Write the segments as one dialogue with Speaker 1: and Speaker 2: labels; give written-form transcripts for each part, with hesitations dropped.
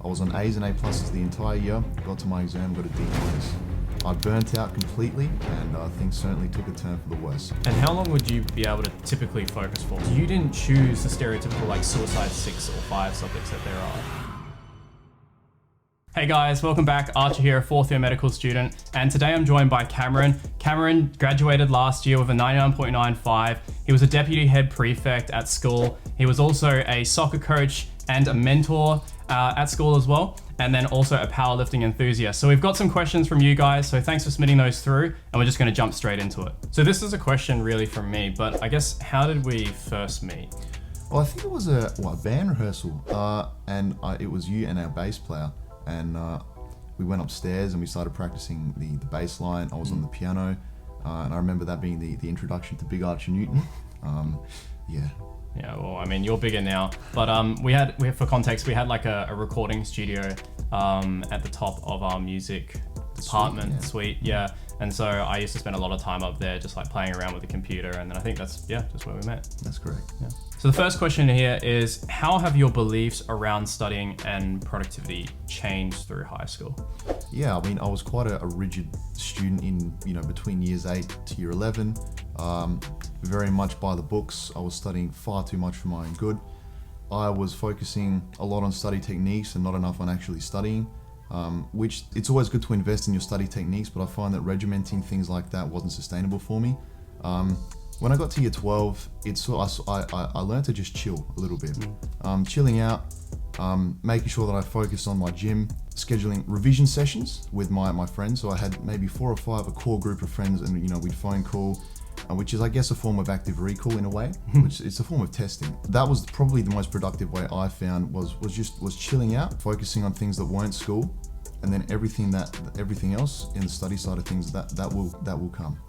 Speaker 1: I was on A's and A pluses the entire year, got to my exam, got a D minus. I burnt out completely, and things certainly took a turn for the worse.
Speaker 2: And how long would you be able to typically focus for? You didn't choose the stereotypical like suicide 6 or 5 subjects that there are. Hey guys, welcome back. Archer here, a fourth year medical student, and today I'm joined by Cameron. Cameron graduated last year with a 99.95. He was a deputy head prefect at school. He was also a soccer coach and a mentor at school as well, and then also a powerlifting enthusiast. So we've got some questions from you guys, so thanks for submitting those through, and we're just gonna jump straight into it. So this is a question really from me, but I guess how did we first meet?
Speaker 1: Well, I think it was a band rehearsal, and it was you and our bass player. And we went upstairs and we started practicing the bass line. I was on the piano, and I remember that being the introduction to Big Archer Newton.
Speaker 2: Yeah, well, I mean, you're bigger now, but we had for context, we had like a recording studio at the top of our music department suite, yeah. And so I used to spend a lot of time up there just like playing around with the computer, and then I think that's where we met.
Speaker 1: That's correct.
Speaker 2: Yeah. So the first question here is, how have your beliefs around studying and productivity changed through high school?
Speaker 1: Yeah, I mean, I was quite a rigid student in, between years 8 to year 11. Very much by the books. I was studying far too much for my own good. I was focusing a lot on study techniques and not enough on actually studying, which it's always good to invest in your study techniques, but I find that regimenting things like that wasn't sustainable for me. When I got to year 12, I learned to just chill a little bit. Chilling out, making sure that I focused on my gym, scheduling revision sessions with my friends. So I had maybe 4 or 5, a core group of friends, and we'd phone call, which is, I guess, a form of active recall in a way, which it's a form of testing. That was probably the most productive way I found was chilling out, focusing on things that weren't school, and then everything else in the study side of things that will come.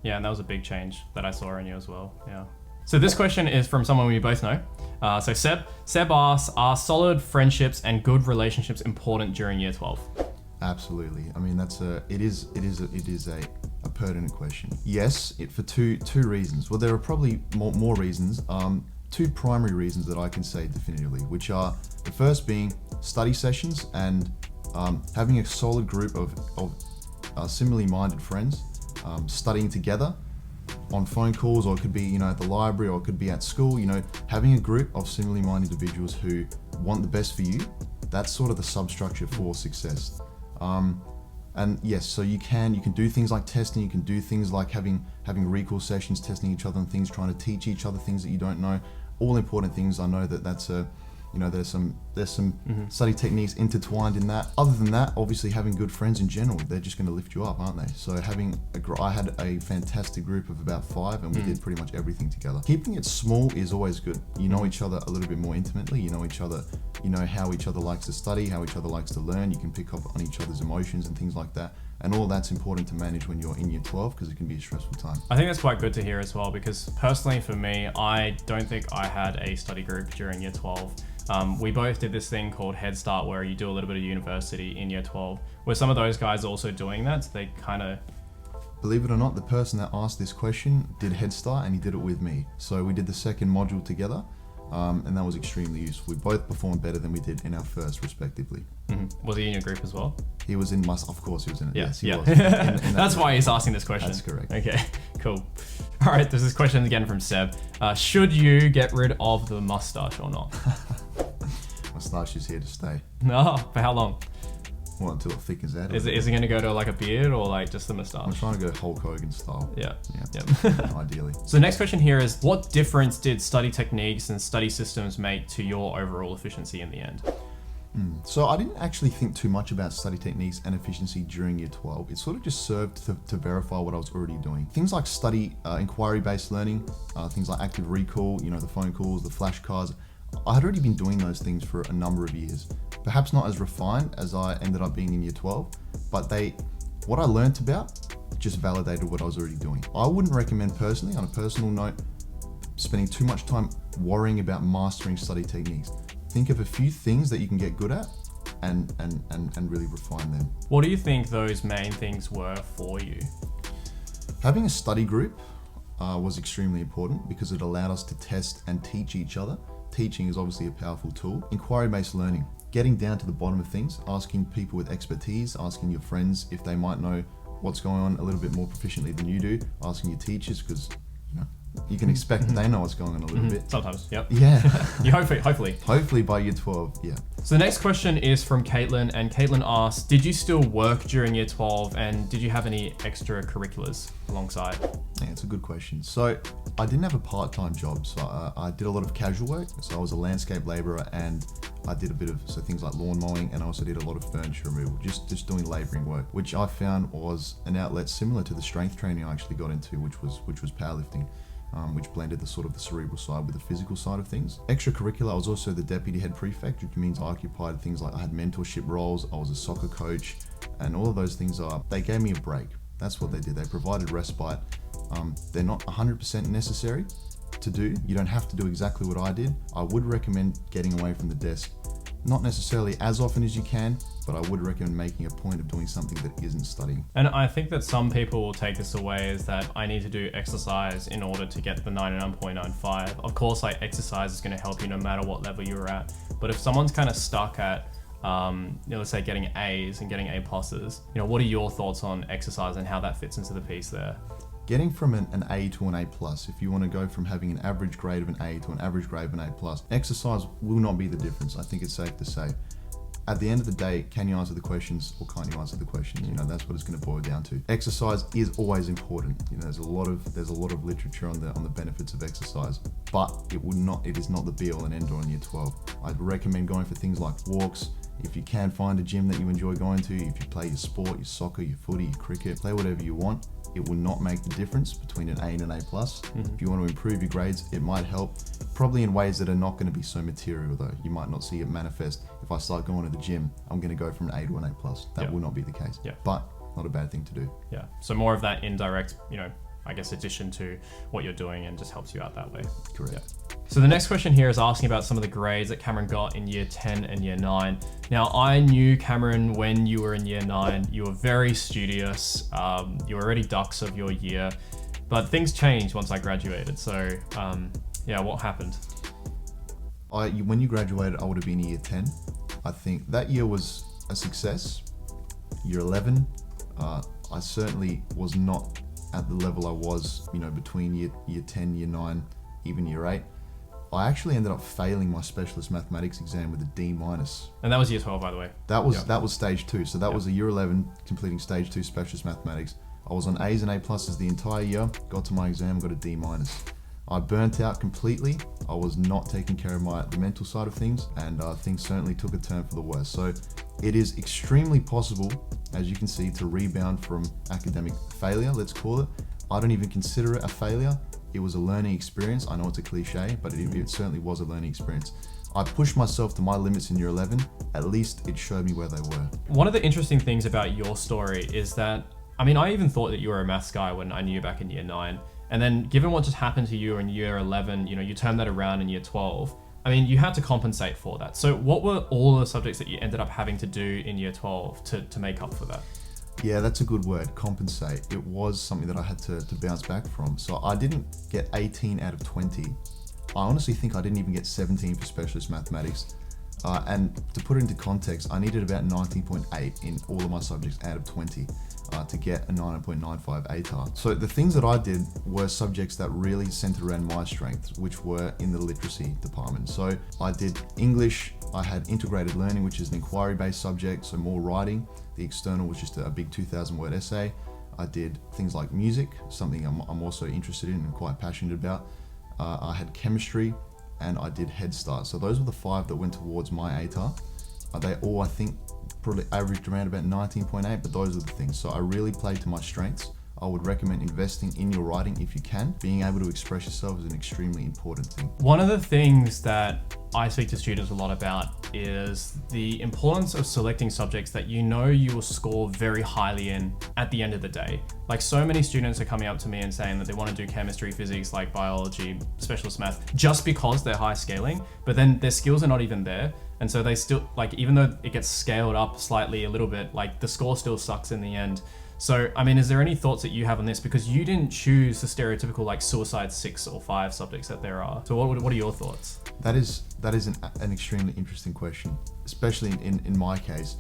Speaker 2: Yeah, and that was a big change that I saw in you as well. Yeah. So this question is from someone we both know. So Seb asks, are solid friendships and good relationships important during year 12?
Speaker 1: Absolutely. I mean, it is a pertinent question. Yes, for two reasons. Well, there are probably more reasons. 2 primary reasons that I can say definitively, which are the first being study sessions and having a solid group of similarly minded friends. Studying together on phone calls, or it could be at the library, or it could be at school. Having a group of similarly minded individuals who want the best for you, that's sort of the substructure for success. And yes, so you can do things like testing, you can do things like having recall sessions, testing each other on things, trying to teach each other things that you don't know. All important things. I know that's there's some study techniques intertwined in that. Other than that, obviously having good friends in general, they're just going to lift you up, aren't they? So I had a fantastic group of about 5, and we did pretty much everything together. Keeping it small is always good. You know each other a little bit more intimately. You know each other. You know how each other likes to study, how each other likes to learn. You can pick up on each other's emotions and things like that. And all that's important to manage when you're in year 12, because it can be a stressful time.
Speaker 2: I think that's quite good to hear as well, because personally for me, I don't think I had a study group during year 12. We both did this thing called Head Start, where you do a little bit of university in year 12. Were some of those guys also doing that? So they kind of...
Speaker 1: Believe it or not, the person that asked this question did Head Start, and he did it with me. So we did the second module together, and that was extremely useful. We both performed better than we did in our first, respectively.
Speaker 2: Mm-hmm. Was he in your group as well?
Speaker 1: He was in of course he was in it.
Speaker 2: Yeah,
Speaker 1: yes, he
Speaker 2: yeah.
Speaker 1: was.
Speaker 2: That's why he's asking this question.
Speaker 1: That's correct.
Speaker 2: Okay, cool. All right, there's this question again from Seb. Should you get rid of the mustache or not?
Speaker 1: Mustache is here to stay.
Speaker 2: No, for how long?
Speaker 1: Well, until it thickens out.
Speaker 2: Is it going to go to like a beard or like just the mustache?
Speaker 1: I'm trying to go Hulk Hogan style.
Speaker 2: Yeah.
Speaker 1: Ideally.
Speaker 2: So the next question here is, what difference did study techniques and study systems make to your overall efficiency in the end?
Speaker 1: So I didn't actually think too much about study techniques and efficiency during year 12. It sort of just served to verify what I was already doing. Things like study, inquiry-based learning, things like active recall, the phone calls, the flashcards. I had already been doing those things for a number of years. Perhaps not as refined as I ended up being in year 12, but what I learned about just validated what I was already doing. I wouldn't recommend personally, on a personal note, spending too much time worrying about mastering study techniques. Think of a few things that you can get good at and really refine them.
Speaker 2: What do you think those main things were for you?
Speaker 1: Having a study group was extremely important because it allowed us to test and teach each other. Teaching is obviously a powerful tool. Inquiry-based learning. getting down to the bottom of things, asking people with expertise, asking your friends if they might know what's going on a little bit more proficiently than you do, asking your teachers, because you can expect that they know what's going on a little bit.
Speaker 2: Sometimes, yep.
Speaker 1: Yeah.
Speaker 2: You hopefully.
Speaker 1: Hopefully by year 12, yeah.
Speaker 2: So the next question is from Caitlin, and Caitlin asks, did you still work during year 12, and did you have any extracurriculars alongside?
Speaker 1: Yeah, it's a good question. So I didn't have a part-time job, so I did a lot of casual work. So I was a landscape labourer, and I did a bit of things like lawn mowing, and I also did a lot of furniture removal, just doing labouring work, which I found was an outlet similar to the strength training I actually got into, which was powerlifting. Which blended the cerebral side with the physical side of things. Extracurricular, I was also the deputy head prefect, which means I occupied things like I had mentorship roles, I was a soccer coach, and all of those things they gave me a break. That's what they did. They provided respite. They're not 100% necessary to do. You don't have to do exactly what I did. I would recommend getting away from the desk, not necessarily as often as you can, but I would recommend making a point of doing something that isn't studying.
Speaker 2: And I think that some people will take this away as that I need to do exercise in order to get the 99.95. Of course, like exercise is going to help you no matter what level you're at. But if someone's kind of stuck at, let's say getting A's and getting A pluses, what are your thoughts on exercise and how that fits into the piece there?
Speaker 1: Getting from an A to an A plus, if you want to go from having an average grade of an A to an average grade of an A plus, exercise will not be the difference. I think it's safe to say. At the end of the day, can you answer the questions or can't you answer the questions? That's what it's going to boil down to. Exercise is always important. There's a lot of literature on the benefits of exercise, but it is not the be all and end all in year 12. I'd recommend going for things like walks. If you can find a gym that you enjoy going to, if you play your sport, your soccer, your footy, your cricket, play whatever you want. It will not make the difference between an A and an A plus. If you want to improve your grades, it might help, probably in ways that are not going to be so material though. You might not see it manifest. If I start going to the gym, I'm going to go from an A to an A plus. That will not be the case, but not a bad thing to do.
Speaker 2: Yeah, so more of that indirect, I guess addition to what you're doing and just helps you out that way.
Speaker 1: Correct.
Speaker 2: Yeah. So the next question here is asking about some of the grades that Cameron got in year 10 and year 9. Now, I knew Cameron when you were in year 9. You were very studious. You were already dux of your year, but things changed once I graduated. So, what happened?
Speaker 1: When you graduated, I would have been year 10. I think that year was a success. Year 11, I certainly was not at the level I was, between year 10, year 9, even year 8. I actually ended up failing my specialist mathematics exam with a D-.
Speaker 2: And that was year 12, by the way.
Speaker 1: That was stage 2. So that was a year 11 completing stage 2 specialist mathematics. I was on A's and A pluses the entire year, got to my exam, got a D-. I burnt out completely. I was not taking care of the mental side of things, and things certainly took a turn for the worse. So it is extremely possible, as you can see, to rebound from academic failure, let's call it. I don't even consider it a failure. It was a learning experience. I know it's a cliche, but it certainly was a learning experience. I pushed myself to my limits in year 11. At least it showed me where they were.
Speaker 2: One of the interesting things about your story is that, I even thought that you were a maths guy when I knew you back in year 9. And then given what just happened to you in year 11, you turned that around in year 12. You had to compensate for that. So what were all the subjects that you ended up having to do in year 12 to make up for that?
Speaker 1: Yeah, that's a good word, compensate. It was something that I had to bounce back from. So I didn't get 18 out of 20. I honestly think I didn't even get 17 for specialist mathematics. And to put it into context, I needed about 19.8 in all of my subjects out of 20 to get a 9.95 ATAR. So the things that I did were subjects that really centered around my strengths, which were in the literacy department. So I did English, I had integrated learning, which is an inquiry-based subject, so more writing. The external was just a big 2,000-word essay. I did things like music, something I'm also interested in and quite passionate about. I had chemistry, and I did Head Start. So those were the 5 that went towards my ATAR. They all, I think, probably averaged around about 19.8, but those are the things. So I really played to my strengths. I would recommend investing in your writing if you can. Being able to express yourself is an extremely important thing.
Speaker 2: One of the things that I speak to students a lot about is the importance of selecting subjects that you will score very highly in at the end of the day. Like, so many students are coming up to me and saying that they want to do chemistry, physics, like biology, specialist math, just because they're high scaling, but then their skills are not even there. And so they still, even though it gets scaled up slightly a little bit, the score still sucks in the end. So, I mean, is there any thoughts that you have on this? Because you didn't choose the stereotypical like suicide 6 or 5 subjects that there are. So what are your thoughts?
Speaker 1: That is an extremely interesting question, especially in my case.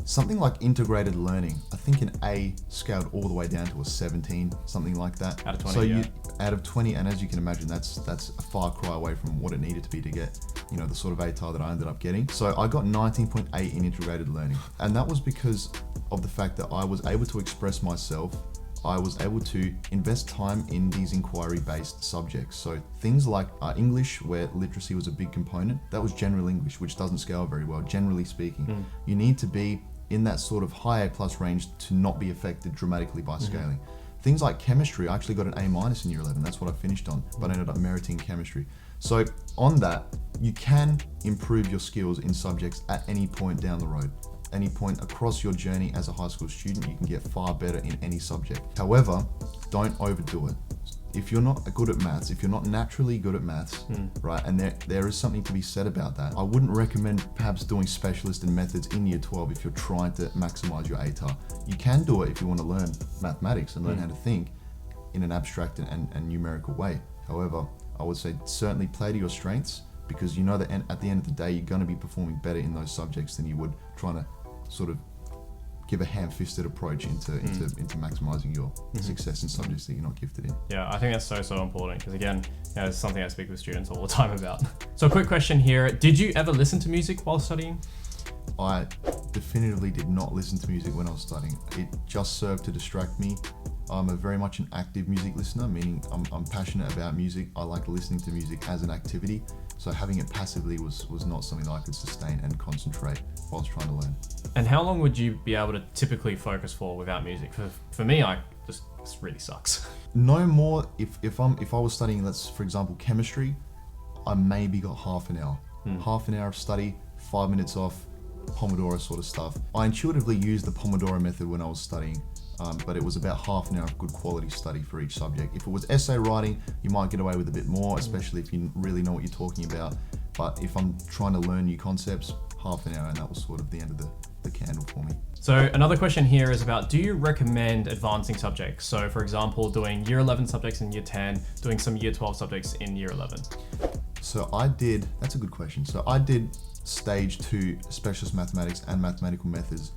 Speaker 1: Something like integrated learning, I think an A scaled all the way down to a 17, something like that.
Speaker 2: Out of 20,
Speaker 1: so
Speaker 2: yeah.
Speaker 1: Out of 20, and as you can imagine, that's a far cry away from what it needed to be to get, the sort of ATAR that I ended up getting. So I got 19.8 in integrated learning, and that was because of the fact that I was able to express myself. I was able to invest time in these inquiry-based subjects. So things like English, where literacy was a big component, that was general English, which doesn't scale very well, generally speaking. You need to be in that sort of high A+ range to not be affected dramatically by scaling. Things like chemistry, I actually got an A- in year 11. That's what I finished on, but I ended up meriting chemistry. So on that, you can improve your skills in subjects at any point down the road. Any point across your journey as a high school student, you can get far better in any subject. However, don't overdo it. If you're not good at maths, if you're not naturally good at maths, right, and there is something to be said about that, I wouldn't recommend perhaps doing specialist in methods in year 12 if you're trying to maximize your ATAR. You can do it if you want to learn mathematics and learn how to think in an abstract and numerical way. However, I would say certainly play to your strengths, because you know that at the end of the day, you're going to be performing better in those subjects than you would trying to sort of give a ham-fisted approach into maximizing your success in subjects that you're not gifted in.
Speaker 2: Yeah, I think that's so important, because again, it's something I speak with students all the time about. So a quick question here, did you ever listen to music while studying?
Speaker 1: I definitively did not listen to music when I was studying. It just served to distract me. I'm a very much an active music listener, meaning I'm passionate about music. I like listening to music as an activity. So having it passively was not something that I could sustain and concentrate whilst trying to learn.
Speaker 2: And how long would you be able to typically focus for without music? For me, this really sucks.
Speaker 1: No more, if I was studying, for example, chemistry, I maybe got half an hour. Half an hour of study, 5 minutes off, Pomodoro sort of stuff. I intuitively used the Pomodoro method when I was studying, but it was about half an hour of good quality study for each subject. If it was essay writing, you might get away with a bit more, especially if you really know what you're talking about. But if I'm trying to learn new concepts, half an hour, and that was sort of the end of the candle for me.
Speaker 2: So another question here is about, do you recommend advancing subjects? So for example, doing year 11 subjects in year 10, doing some year 12 subjects in year 11.
Speaker 1: So that's a good question. So I did stage 2 specialist mathematics and mathematical methods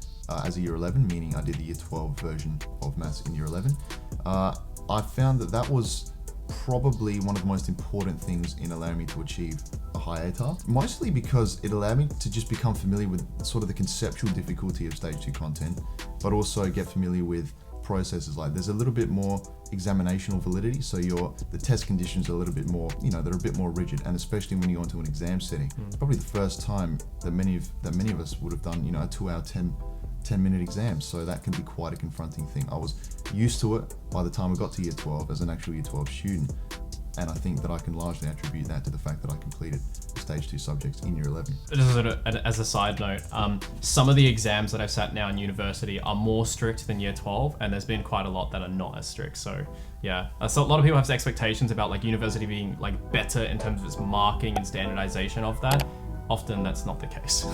Speaker 1: as a year 11, meaning I did the year 12 version of maths in year 11. I found that was probably one of the most important things in allowing me to achieve a high ATAR, mostly because it allowed me to just become familiar with sort of the conceptual difficulty of stage 2 content, but also get familiar with processes. Like there's a little bit more examinational validity, so the test conditions are a little bit more, they're a bit more rigid, and especially when you go into an exam setting, it's probably the first time that many of us would have done, a 2-hour 10-minute exam, so that can be quite a confronting thing. I was used to it by the time I got to year 12 as an actual year 12 student, and I think that I can largely attribute that to the fact that I completed stage 2 subjects in year 11.
Speaker 2: As a side note, some of the exams that I've sat now in university are more strict than year 12, and there's been quite a lot that are not as strict. So yeah, so a lot of people have expectations about like university being like better in terms of its marking and standardization of that. Often that's not the case.